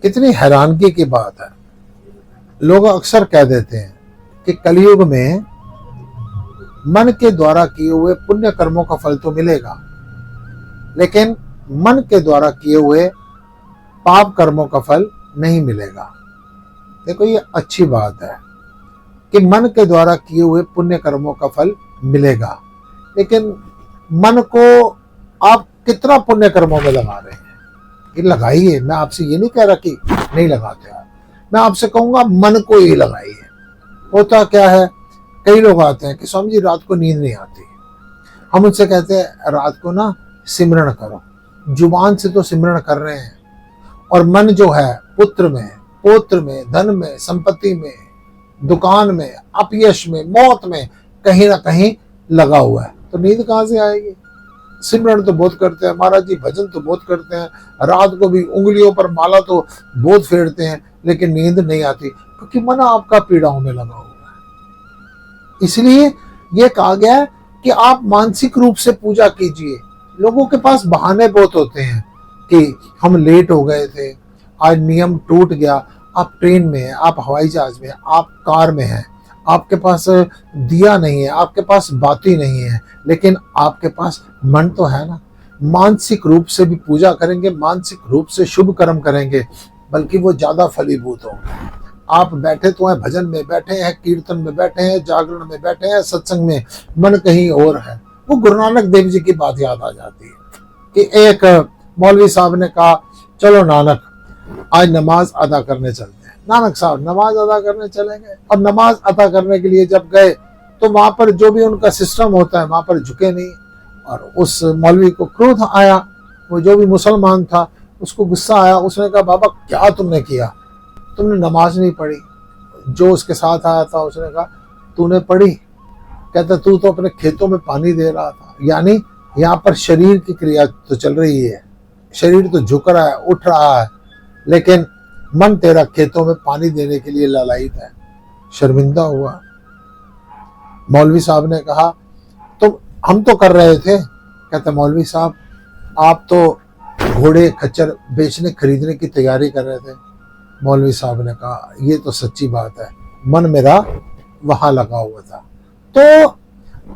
कितनी हैरानगी की बात है। लोग अक्सर कह देते हैं कि कलयुग में मन के द्वारा किए हुए पुण्य कर्मों का फल तो मिलेगा, लेकिन मन के द्वारा किए हुए पाप कर्मों का फल नहीं मिलेगा। देखो, ये अच्छी बात है कि मन के द्वारा किए हुए पुण्य कर्मों का फल मिलेगा, लेकिन मन को आप कितना पुण्य कर्मों में लगा रहे हैं, ये लगाइए। मैं आपसे ये नहीं कह रहा कि नहीं लगाते आप, मैं आपसे कहूंगा मन को ही लगाइए। होता क्या है, कई लोग आते हैं कि स्वामी जी रात को नींद नहीं आती, हम उनसे कहते हैं रात को ना सिमरण करो। जुबान से तो सिमरण कर रहे हैं और मन जो है पुत्र में, पौत्र में, धन में, संपत्ति में, दुकान में, अपयश में, मौत में कहीं ना कहीं लगा हुआ है, तो नींद कहां से आएगी। सिमरण तो बहुत करते हैं महाराज जी, भजन तो बहुत करते हैं, रात को भी उंगलियों पर माला तो बहुत फेरते हैं, लेकिन नींद नहीं आती क्योंकि मन आपका पीड़ाओं में लगा हुआ है। इसलिए यह कहा गया है कि आप मानसिक रूप से पूजा कीजिए। लोगों के पास बहाने बहुत होते हैं कि हम लेट हो गए थे, आज नियम टूट गया। आप ट्रेन में हैं, आप हवाई जहाज में हैं, आप कार में हैं, आपके पास दिया नहीं है, आपके पास बाती नहीं है, लेकिन आपके पास मन तो है ना। मानसिक रूप से भी पूजा करेंगे, मानसिक रूप से शुभ कर्म करेंगे, बल्कि वो ज्यादा फलीभूत होंगे। आप बैठे तो हैं, भजन में बैठे हैं, कीर्तन में बैठे हैं, जागरण में बैठे हैं, सत्संग में, मन कहीं और है। वो गुरु नानक देव जी की बात याद आ जाती है कि एक मौलवी साहब ने कहा चलो नानक आज नमाज अदा करने चलते हैं। नानक साहब नमाज अदा करने चले गए, और नमाज अदा करने के लिए जब गए तो वहां पर जो भी उनका सिस्टम होता है वहां पर झुके नहीं, और उस मौलवी को क्रोध आया। वो जो भी मुसलमान था उसको गुस्सा आया, उसने कहा बाबा क्या तुमने किया, तुमने नमाज नहीं पढ़ी। जो उसके साथ आया था उसने कहा तूने पढ़ी। कहता तू तो अपने खेतों में पानी दे रहा था। यानी यहाँ पर शरीर की क्रिया तो चल रही है, शरीर तो झुक रहा है, उठ रहा है, लेकिन मन तेरा खेतों में पानी देने के लिए लालायित है। शर्मिंदा हुआ। मौलवी साहब ने कहा तो हम तो कर रहे थे। कहते मौलवी साहब आप तो घोड़े खच्चर बेचने खरीदने की तैयारी कर रहे थे। मौलवी साहब ने कहा ये तो सच्ची बात है, मन मेरा वहां लगा हुआ था। तो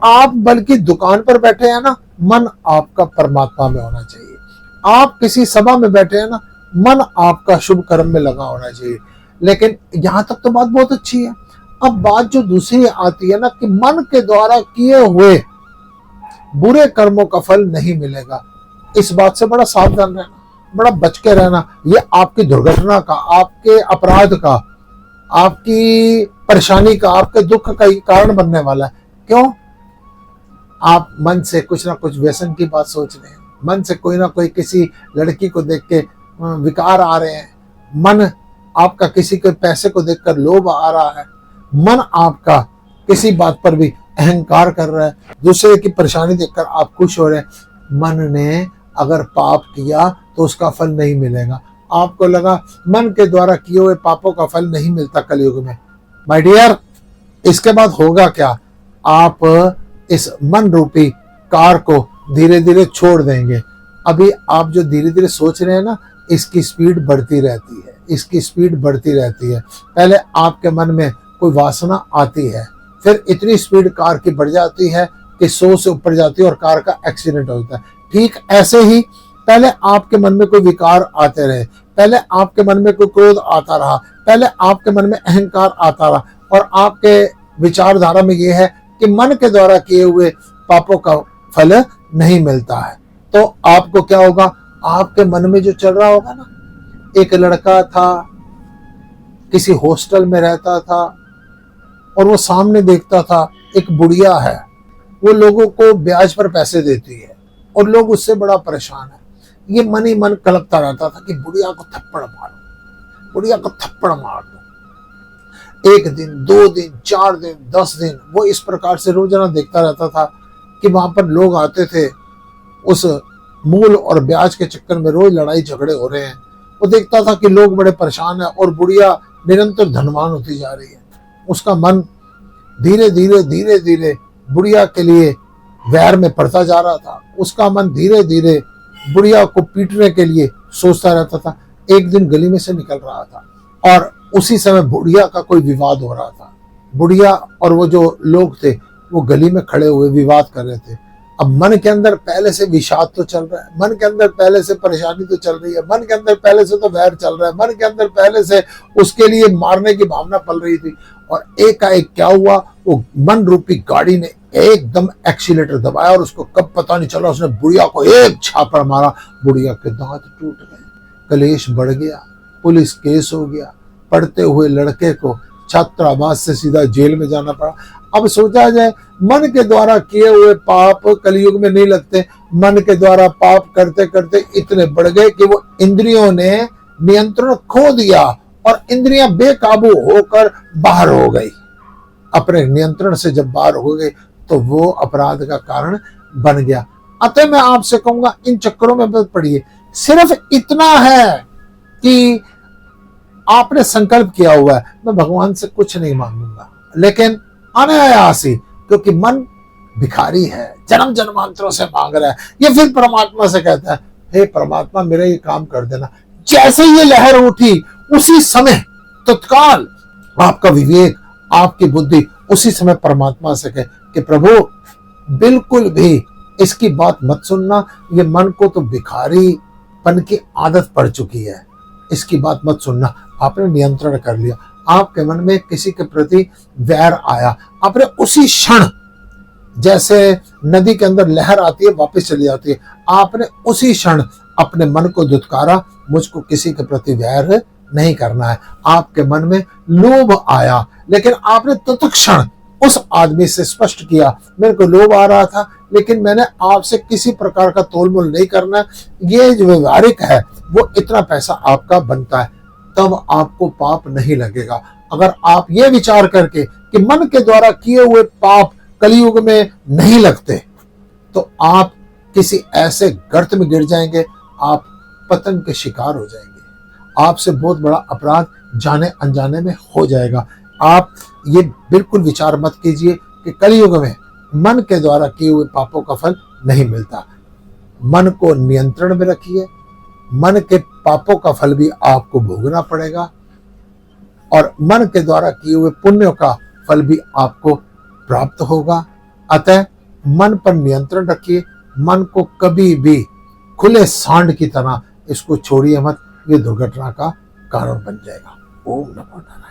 आप बल्कि दुकान पर बैठे हैं ना, मन आपका परमात्मा में होना चाहिए। आप किसी सभा में बैठे हैं ना, मन आपका शुभ कर्म में लगा होना चाहिए। लेकिन यहां तक तो बात बहुत अच्छी है। अब बात जो दूसरी आती है ना कि मन के द्वारा किए हुए बुरे कर्मों का फल नहीं मिलेगा। इस बात से बड़ा सावधान रहना, बड़ा बच के रहना। ये आपकी दुर्घटना का, आपके अपराध का, आपकी परेशानी का, आपके दुख का कारण बनने वाला है। क्यों? आप मन से कुछ ना कुछ व्यसन की बात सोच रहे हैं, मन से कोई ना कोई किसी लड़की को देख के विकार आ रहे हैं, मन आपका किसी के पैसे को देखकर लोभ आ रहा है, मन आपका किसी बात पर भी अहंकार कर रहा है, दूसरे की परेशानी देखकर आप खुश हो रहे हैं। मन ने अगर पाप किया तो उसका फल नहीं मिलेगा। आपको लगा मन के द्वारा किए हुए पापों का फल नहीं मिलता कलयुग में। माय डियर, इसके बाद होगा क्या? आप इस मन रूपी कार को धीरे धीरे छोड़ देंगे। अभी आप जो धीरे धीरे सोच रहे हैं ना, इसकी स्पीड बढ़ती रहती है, इसकी स्पीड बढ़ती रहती है। पहले आपके मन में कोई वासना आती है, फिर इतनी स्पीड कार की बढ़ जाती है कि 100 से ऊपर जाती है और कार का एक्सीडेंट होता है। ठीक ऐसे ही पहले आपके मन में कोई विकार आते रहे, पहले आपके मन में कोई क्रोध आता रहा, पहले आपके मन में अहंकार आता रहा, और आपके विचारधारा में यह है कि मन के द्वारा किए हुए पापों का फल नहीं मिलता है। तो आपको क्या होगा? आपके मन में जो चल रहा होगा ना, एक लड़का था, किसी हॉस्टल में रहता था, और वो सामने देखता था एक बुढ़िया है, वो लोगों को ब्याज पर पैसे देती है और लोग उससे बड़ा परेशान है। ये मन ही मन कलपता रहता था कि बुढ़िया को थप्पड़ मारो, बुढ़िया को थप्पड़ मार दो। 1 दिन, 2 दिन, 4 दिन, 10 दिन वो इस प्रकार से रोजाना देखता रहता था कि वहां पर लोग आते थे, उस मूल और ब्याज के चक्कर में रोज लड़ाई झगड़े हो रहे हैं। वो देखता था कि लोग बड़े परेशान हैं और बुढ़िया निरंतर धनवान होती जा रही है। उसका मन धीरे धीरे धीरे धीरे बुढ़िया के लिए वैर में पड़ता जा रहा था। उसका मन धीरे धीरे बुढ़िया को पीटने के लिए सोचता रहता था। एक दिन गली में से निकल रहा था और उसी समय बुढ़िया का कोई विवाद हो रहा था। बुढ़िया और वो जो लोग थे वो गली में खड़े हुए विवाद कर रहे थे। अब मन के अंदर पहले से विषाद तो चल रहा है, मन के अंदर पहले से परेशानी तो चल रही है, मन के अंदर पहले से तो वैर चल रहा है, मन के अंदर पहले से उसके लिए मारने की भावना पल रही थी। और एकाएक क्या हुआ, वो मन रूपी गाड़ी ने एकदम एक्सीलेटर दबाया और उसको कब पता नहीं चला, उसने बुढ़िया को एक छापड़ मारा। बुढ़िया के दांत टूट गए, कलेश बढ़ गया, पुलिस केस हो गया, पढ़ते हुए लड़के को छात्रावास से सीधा जेल में जाना पड़ा। अब सोचा जाए, मन के द्वारा किए हुए पाप कलयुग में नहीं लगते। मन के द्वारा पाप करते करते इतने बढ़ गए कि वो इंद्रियों ने नियंत्रण खो दिया और इंद्रियां बेकाबू होकर बाहर हो गई। अपने नियंत्रण से जब बाहर हो गए तो वो अपराध का कारण बन गया। अतः मैं आपसे कहूंगा, इन चक्करों में मत पड़िए। सिर्फ इतना है कि आपने संकल्प किया हुआ है, मैं भगवान से कुछ नहीं मांगूंगा, लेकिन अनायास ही, क्योंकि मन भिखारी है, जन्म जन्मांतरों से मांग रहा है, ये फिर परमात्मा से कहता है, हे परमात्मा मेरा ये काम कर देना। जैसे ये लहर उठी उसी समय तत्काल आपका विवेक, आपकी बुद्धि उसी समय परमात्मा से कहे कि प्रभु बिल्कुल भी इसकी बात मत सुनना, ये मन को तो भिखारीपन की आदत पड़ चुकी है, इसकी बात मत सुनना। आपने नियंत्रण कर लिया, आपके मन में किसी के प्रति वैर आया, आपने उसी क्षण, जैसे नदी के अंदर लहर आती है वापस चली जाती है, आपने उसी क्षण अपने मन को दुत्कारा, मुझको किसी के प्रति वैर नहीं करना है। आपके मन में लोभ आया, लेकिन आपने तत्क्षण उस आदमी से स्पष्ट किया, मेरे को लोभ आ रहा था लेकिन मैंने आपसे किसी प्रकार का तोलमोल नहीं करना, ये जो व्यवहारिक है वो इतना पैसा आपका बनता है, तब आपको पाप नहीं लगेगा। अगर आप ये विचार करके कि मन के द्वारा किए हुए पाप कलयुग में नहीं लगते, तो आप किसी ऐसे गर्त में गिर जाएंगे, आप पतन के शिकार हो जाएंगे, आपसे बहुत बड़ा अपराध जाने अनजाने में हो जाएगा। आप ये बिल्कुल विचार मत कीजिए कि कलयुग में मन के द्वारा किए हुए पापों का फल नहीं मिलता। मन को नियंत्रण में रखिए, मन के पापों का फल भी आपको भोगना पड़ेगा और मन के द्वारा किए हुए पुण्यों का फल भी आपको प्राप्त होगा। अतः मन पर नियंत्रण रखिए, मन को कभी भी खुले सांड की तरह इसको छोड़िए मत, ये दुर्घटना का कारण बन जाएगा। ओम नमो नारायण।